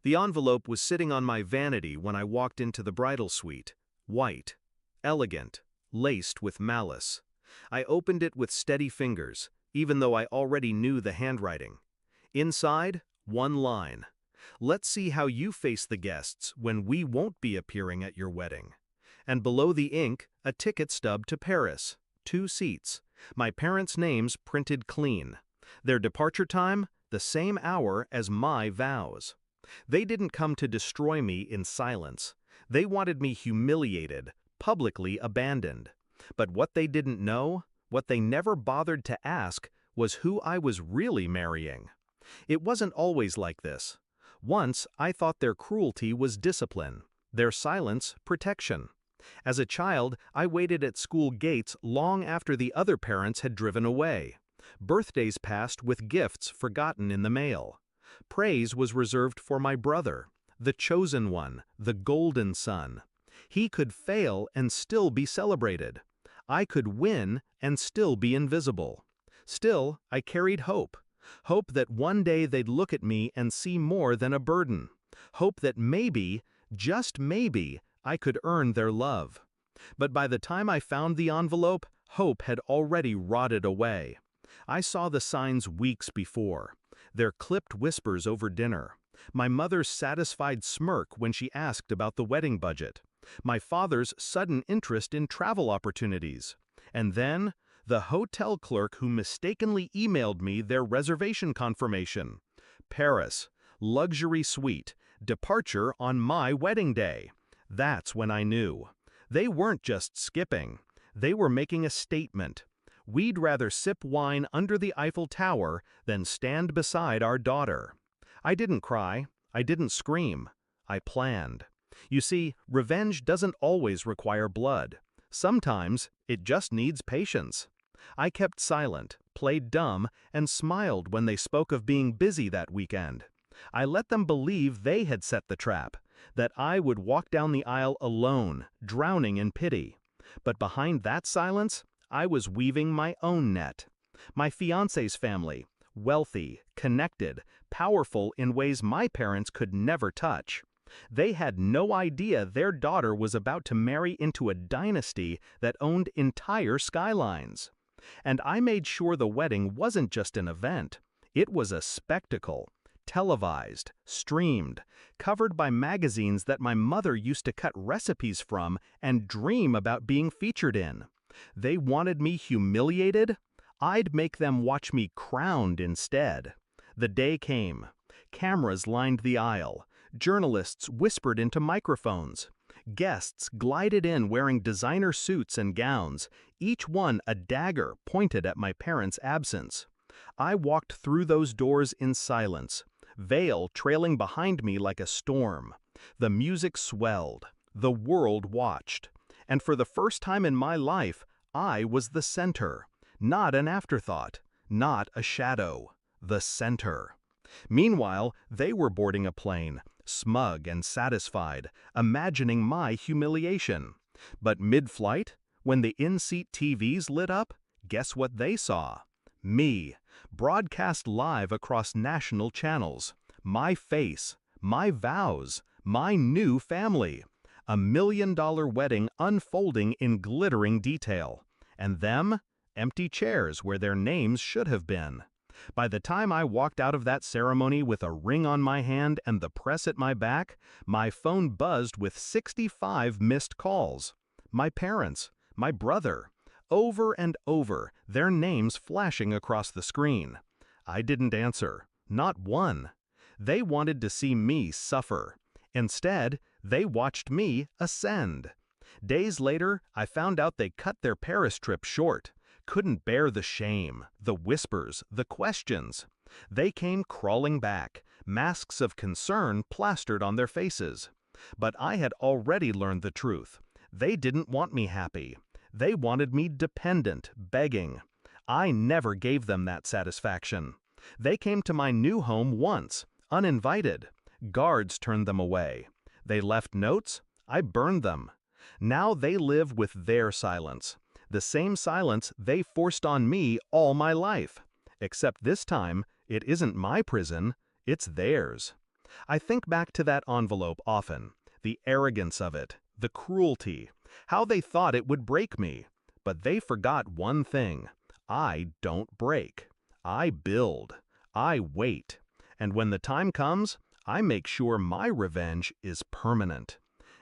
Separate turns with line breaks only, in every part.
The envelope was sitting on my vanity when I walked into the bridal suite. White. Elegant. Laced with malice. I opened it with steady fingers, even though I already knew the handwriting. Inside, one line. Let's see how you face the guests when we won't be appearing at your wedding. And below the ink, a ticket stub to Paris. 2 seats. My parents' names printed clean. Their departure time, the same hour as my vows. They didn't come to destroy me in silence. They wanted me humiliated, publicly abandoned. But what they didn't know, what they never bothered to ask, was who I was really marrying. It wasn't always like this. Once, I thought their cruelty was discipline, their silence, protection. As a child, I waited at school gates long after the other parents had driven away. Birthdays passed with gifts forgotten in the mail. Praise was reserved for my brother, the chosen one, the golden son. He could fail and still be celebrated. I could win and still be invisible. Still, I carried hope. Hope that one day they'd look at me and see more than a burden. Hope that maybe, just maybe, I could earn their love. But by the time I found the envelope, hope had already rotted away. I saw the signs weeks before. Their clipped whispers over dinner. My mother's satisfied smirk when she asked about the wedding budget. My father's sudden interest in travel opportunities. And then, the hotel clerk who mistakenly emailed me their reservation confirmation. Paris, luxury suite, departure on my wedding day. That's when I knew. They weren't just skipping. They were making a statement. We'd rather sip wine under the Eiffel Tower than stand beside our daughter. I didn't cry. I didn't scream. I planned. You see, revenge doesn't always require blood. Sometimes, it just needs patience. I kept silent, played dumb, and smiled when they spoke of being busy that weekend. I let them believe they had set the trap, that I would walk down the aisle alone, drowning in pity. But behind that silence, I was weaving my own net. My fiancé's family, wealthy, connected, powerful in ways my parents could never touch. They had no idea their daughter was about to marry into a dynasty that owned entire skylines. And I made sure the wedding wasn't just an event. It was a spectacle. Televised, streamed, covered by magazines that my mother used to cut recipes from and dream about being featured in. They wanted me humiliated? I'd make them watch me crowned instead. The day came. Cameras lined the aisle. Journalists whispered into microphones. Guests glided in wearing designer suits and gowns, each one a dagger pointed at my parents' absence. I walked through those doors in silence, veil trailing behind me like a storm. The music swelled. The world watched. And for the first time in my life, I was the center. Not an afterthought. Not a shadow. The center. Meanwhile, they were boarding a plane, smug and satisfied, imagining my humiliation. But mid-flight, when the in-seat TVs lit up, guess what they saw? Me, broadcast live across national channels. My face, my vows, my new family. A $1 million wedding unfolding in glittering detail. And them, empty chairs where their names should have been. By the time I walked out of that ceremony with a ring on my hand and the press at my back, my phone buzzed with 65 missed calls. My parents, my brother, over and over, their names flashing across the screen. I didn't answer, not one. They wanted to see me suffer. Instead, they watched me ascend. Days later, I found out they cut their Paris trip short. Couldn't bear the shame, the whispers, the questions. They came crawling back, masks of concern plastered on their faces. But I had already learned the truth. They didn't want me happy. They wanted me dependent, begging. I never gave them that satisfaction. They came to my new home once, uninvited. Guards turned them away. They left notes. I burned them. Now they live with their silence. The same silence they forced on me all my life. Except this time, it isn't my prison, it's theirs. I think back to that envelope often, the arrogance of it, the cruelty, how they thought it would break me. But they forgot one thing. I don't break. I build. I wait. And when the time comes, I make sure my revenge is permanent.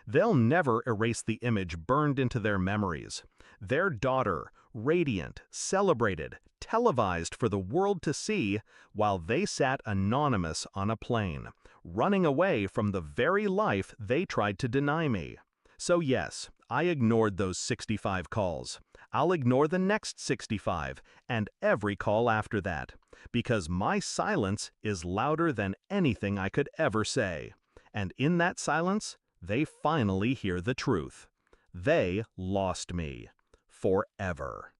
They'll never erase the image burned into their memories. Their daughter, radiant, celebrated, televised for the world to see, while they sat anonymous on a plane, running away from the very life they tried to deny me. So yes, I ignored those 65 calls. I'll ignore the next 65 and every call after that, because my silence is louder than anything I could ever say. And in that silence, they finally hear the truth. They lost me. Forever.